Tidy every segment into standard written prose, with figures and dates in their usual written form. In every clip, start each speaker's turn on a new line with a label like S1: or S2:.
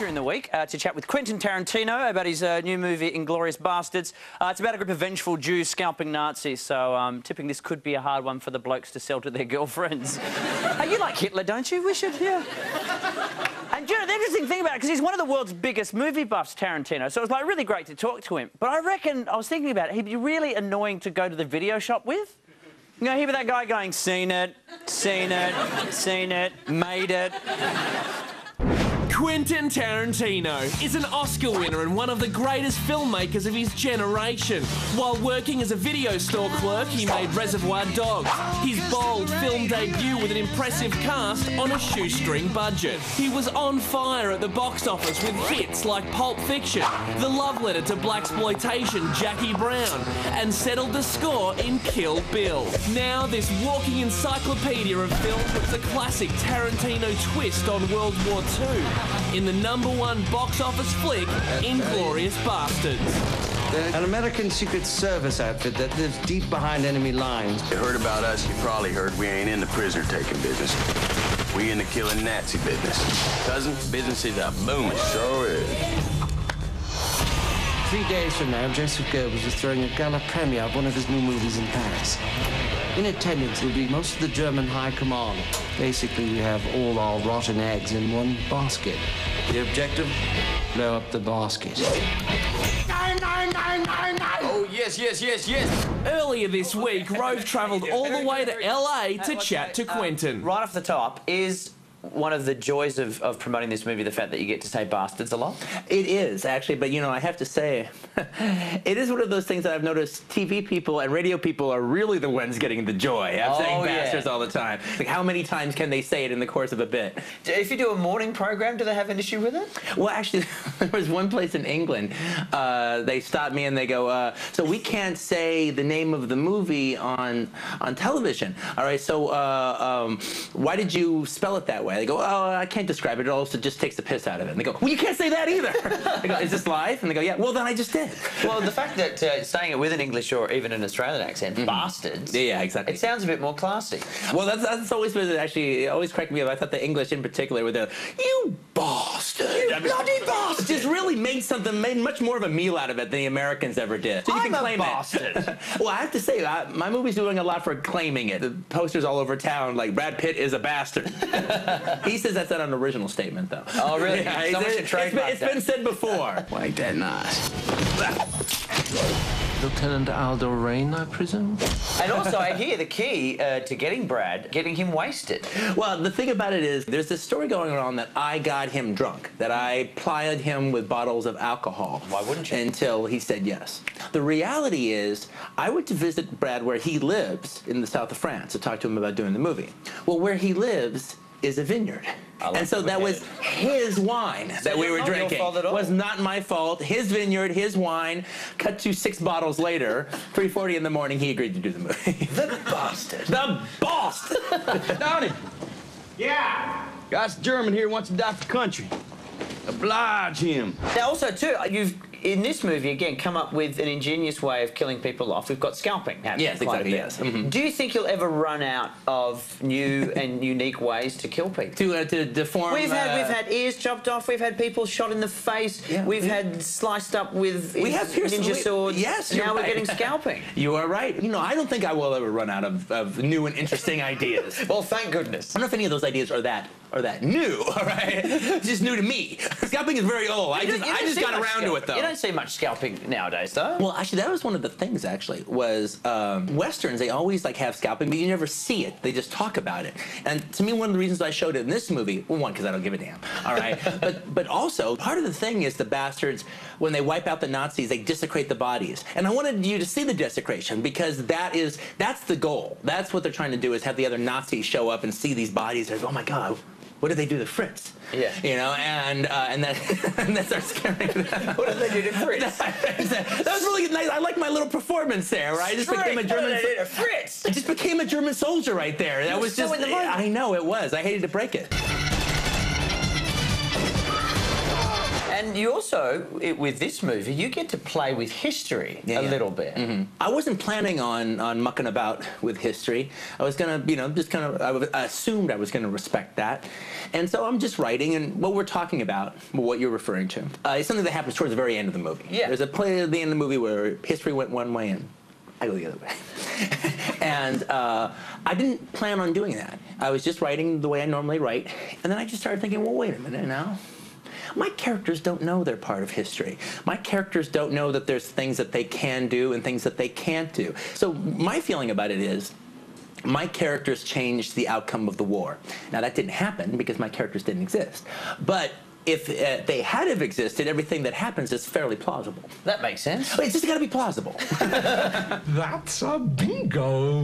S1: during the week to chat with Quentin Tarantino about his new movie, Inglourious Bastards. It's about a group of vengeful Jews scalping Nazis, so I'm tipping this could be a hard one for the blokes to sell to their girlfriends. You like Hitler, don't you? We should, yeah. And you know, the interesting thing about it, because he's one of the world's biggest movie buffs, Tarantino, so it was like really great to talk to him. But I reckon, I was thinking about it, he'd be really annoying to go to the video shop with. You know, he'd be that guy going, seen it, made it.
S2: Quentin Tarantino is an Oscar winner and one of the greatest filmmakers of his generation. While working as a video store clerk, he made Reservoir Dogs, his bold film debut with an impressive cast on a shoestring budget. He was on fire at the box office with hits like Pulp Fiction, the love letter to blaxploitation Jackie Brown, and settled the score in Kill Bill. Now this walking encyclopedia of film puts a classic Tarantino twist on World War II. In the #1 box office flick, Inglourious Bastards.
S3: An American Secret Service outfit that lives deep behind enemy lines.
S4: You heard about us, you probably heard we ain't in the prisoner-taking business. We in the killing Nazi business. Cousin, business is a booming. Sure is.
S3: 3 days from now, Joseph Goebbels is throwing a gala premiere of one of his new movies in Paris. In attendance will be most of the German High Command. Basically, you have all our rotten eggs in one basket. The objective? Blow up the basket.
S4: Oh, yes.
S2: Earlier this week, Rove travelled all the way to LA to chat to Quentin.
S1: Right off the top, is one of the joys of promoting this movie the fact that you get to say bastards a lot?
S5: It is, actually, but, you know, I have to say, it is one of those things that I've noticed TV people and radio people are really the ones getting the joy of saying bastards all the time. Like, how many times can they say it in the course of a bit?
S1: If you do a morning program, do they have an issue with it?
S5: Well, actually, there was one place in England, they stopped me and they go, so we can't say the name of the movie on television. All right, so why did you spell it that way? They go, oh, I can't describe it. It also just takes the piss out of it. And they go, well, you can't say that either. I go, is this live? And they go, yeah. Well, then I just did.
S1: Well, the fact that saying it with an English or even an Australian accent, bastards.
S5: Yeah, exactly.
S1: It sounds a bit more classy.
S5: Well, that's always been actually, it always cracked me up. I thought the English in particular were the, you bastard. You bloody bastard. Just really made much more of a meal out of it than the Americans ever did. So you can claim
S1: bastard.
S5: Well, I have to say, my movie's doing a lot for claiming it. The posters all over town, like, Brad Pitt is a bastard. He says that's not an original statement, though.
S1: Oh, really?
S5: Yeah, it's been said before.
S4: Like that nice.
S3: Lieutenant Aldo Rain, I presume?
S1: And also, I hear the key to getting him wasted.
S5: Well, the thing about it is, there's this story going around that I got him drunk, that I plied him with bottles of alcohol.
S1: Why wouldn't you?
S5: Until he said yes. The reality is, I went to visit Brad where he lives in the south of France to talk to him about doing the movie. Well, where he lives is a vineyard. And so that was his wine that we were drinking. It was not my fault. His vineyard, his wine. Cut to 6 bottles later, 3:40 in the morning, he agreed to do the movie.
S1: The bastard.
S5: The bastard!
S6: Donnie! Yeah? Got a German here wants to die for country. Oblige him.
S1: Now, also, too, you've, in this movie, again, come up with an ingenious way of killing people off. We've got scalping happening.
S5: Yes, exactly, yes.
S1: Do you think you'll ever run out of new and unique ways to kill people?
S5: To deform...
S1: We've had ears chopped off, we've had people shot in the face, we've had sliced up with ninja swords.
S5: Yes,
S1: now we're
S5: right.
S1: getting scalping.
S5: You are right. You know, I don't think I will ever run out of new and interesting ideas.
S1: Well, thank goodness.
S5: I don't know if any of those ideas are that new, all right? It's just new to me. Scalping is very old. I just got around to it, though.
S1: You don't see much scalping nowadays, though.
S5: Well, actually, that was one of the things, actually, was Westerns, they always, like, have scalping, but you never see it. They just talk about it. And to me, one of the reasons I showed it in this movie, well, one, because I don't give a damn, all right? but also, part of the thing is the bastards, when they wipe out the Nazis, they desecrate the bodies. And I wanted you to see the desecration, because that's the goal. That's what they're trying to do, is have the other Nazis show up and see these bodies. They're like, oh, my God. What did they do to Fritz?
S1: Yeah.
S5: You know, and that starts scaring them.
S1: What did they do to Fritz?
S5: That was really nice. I like my little performance there, right? I just became a German.
S1: What did they do to Fritz?
S5: I just became a German soldier right there. That was just. I know it was. I hated to break it.
S1: And you also, with this movie, you get to play with history a little bit.
S5: I wasn't planning on mucking about with history. I was gonna, I assumed I was gonna respect that. And so I'm just writing, and what we're talking about, what you're referring to, is something that happens towards the very end of the movie.
S1: Yeah.
S5: There's a play at the end of the movie where history went one way and I go the other way. And I didn't plan on doing that. I was just writing the way I normally write, and then I just started thinking, well, wait a minute now. My characters don't know they're part of history. My characters don't know that there's things that they can do and things that they can't do. So my feeling about it is, my characters changed the outcome of the war. Now, that didn't happen because my characters didn't exist. But if they had have existed, everything that happens is fairly plausible.
S1: That makes sense.
S5: It's just got to be plausible.
S7: That's a bingo.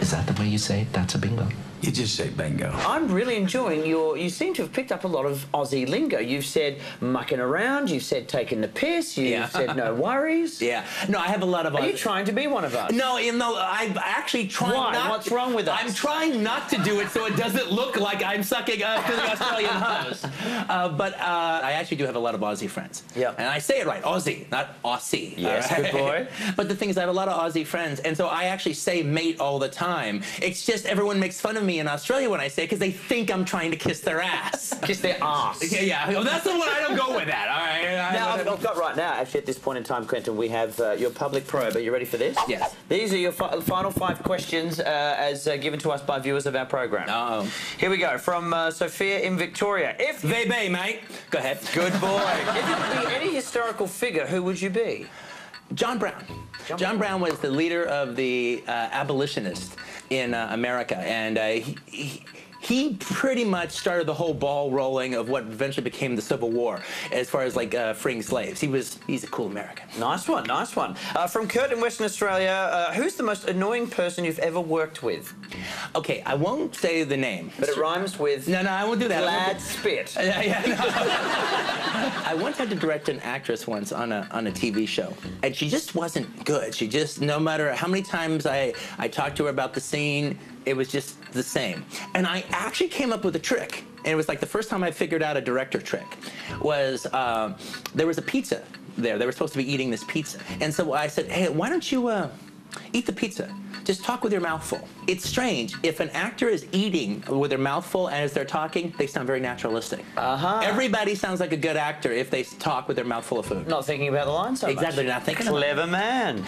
S3: Is that the way you say it? That's a bingo.
S6: You just say bingo.
S1: I'm really enjoying you seem to have picked up a lot of Aussie lingo. You've said mucking around, you've said taking the piss, you've said no worries.
S5: Yeah. No, I have a lot of...
S1: Are you trying to be one of us?
S5: No, I'm actually trying
S1: Why?
S5: not...
S1: What's wrong with us?
S5: I'm trying not to do it so it doesn't look like I'm sucking up to the Australian host. But I actually do have a lot of Aussie friends.
S1: Yeah.
S5: And I say it right, Aussie, not Aussie.
S1: Yes,
S5: right?
S1: good boy.
S5: But the thing is, I have a lot of Aussie friends, and so I actually say mate all the time. It's just everyone makes fun of me in Australia when I say it because they think I'm trying to kiss their ass.
S1: Kiss their ass.
S5: Yeah, well, that's the one I don't go with that, all right?
S1: Now, I've got right now, actually at this point in time, Quentin, we have your public probe. Are you ready for this?
S5: Yes.
S1: These are your final 5 questions as given to us by viewers of our program.
S5: Uh-oh.
S1: Here we go, from Sophia in Victoria. If
S5: Vebe, mate. Go ahead.
S1: Good boy. If you could be any historical figure, who would you be?
S5: John Brown. John Brown was the leader of the abolitionists in America, and he pretty much started the whole ball rolling of what eventually became the Civil War, as far as like freeing slaves. He's a cool American.
S1: Nice one, nice one. From Kurt in Western Australia, who's the most annoying person you've ever worked with?
S5: Okay, I won't say the name.
S1: But it rhymes with...
S5: No, I won't do that.
S1: Glad spit.
S5: Yeah, no. I once had to direct an actress once on a TV show, and she just wasn't good. She just, no matter how many times I talked to her about the scene, it was just the same. And I actually came up with a trick, and it was like the first time I figured out a director trick, was there was a pizza there. They were supposed to be eating this pizza. And so I said, hey, why don't you eat the pizza? Just talk with your mouth full. It's strange. If an actor is eating with their mouth full and as they're talking, they sound very naturalistic. Everybody sounds like a good actor if they talk with their mouth full of food.
S1: Not thinking about the line so much.
S5: Exactly, not thinking about it.
S1: Clever man.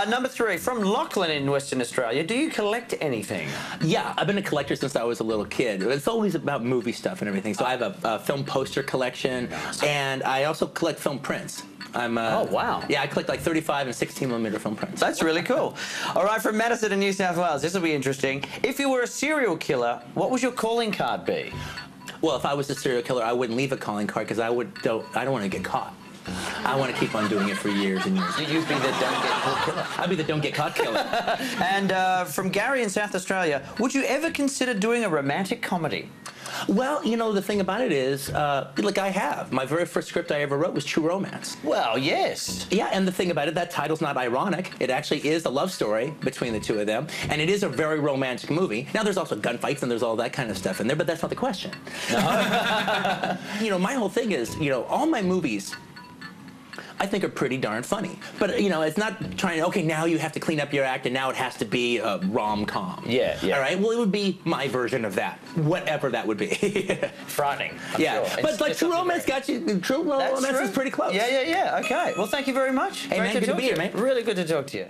S1: Number 3, from Lachlan in Western Australia, do you collect anything?
S5: Yeah, I've been a collector since I was a little kid. It's always about movie stuff and everything. So I have a film poster collection, and I also collect film prints.
S1: Oh, wow.
S5: Yeah, I collect like 35 and 16mm film prints.
S1: That's really cool. All right, from Madison in New South Wales, this will be interesting. If you were a serial killer, what would your calling card be?
S5: Well, if I was a serial killer, I wouldn't leave a calling card because I don't want to get caught. I want to keep on doing it for years and years.
S1: You'd be the don't get caught killer.
S5: I'd be the don't get caught killer.
S1: And from Gary in South Australia, would you ever consider doing a romantic comedy?
S5: Well, you know, the thing about it is, like I have. My very first script I ever wrote was True Romance.
S1: Well, yes.
S5: Yeah, and the thing about it, that title's not ironic. It actually is a love story between the two of them, and it is a very romantic movie. Now, there's also gunfights and there's all that kind of stuff in there, but that's not the question. No. You know, my whole thing is, you know, all my movies I think are pretty darn funny. But, you know, it's not trying to, okay, now you have to clean up your act and now it has to be a rom-com.
S1: Yeah.
S5: All right? Well, it would be my version of that, whatever that would be.
S1: Frightening.
S5: Yeah.
S1: Sure.
S5: But, like, True Romance got you, True Romance is pretty close.
S1: Yeah. Okay. Well, thank you very much.
S5: Hey, man, good to be here, mate.
S1: Really good to talk to you.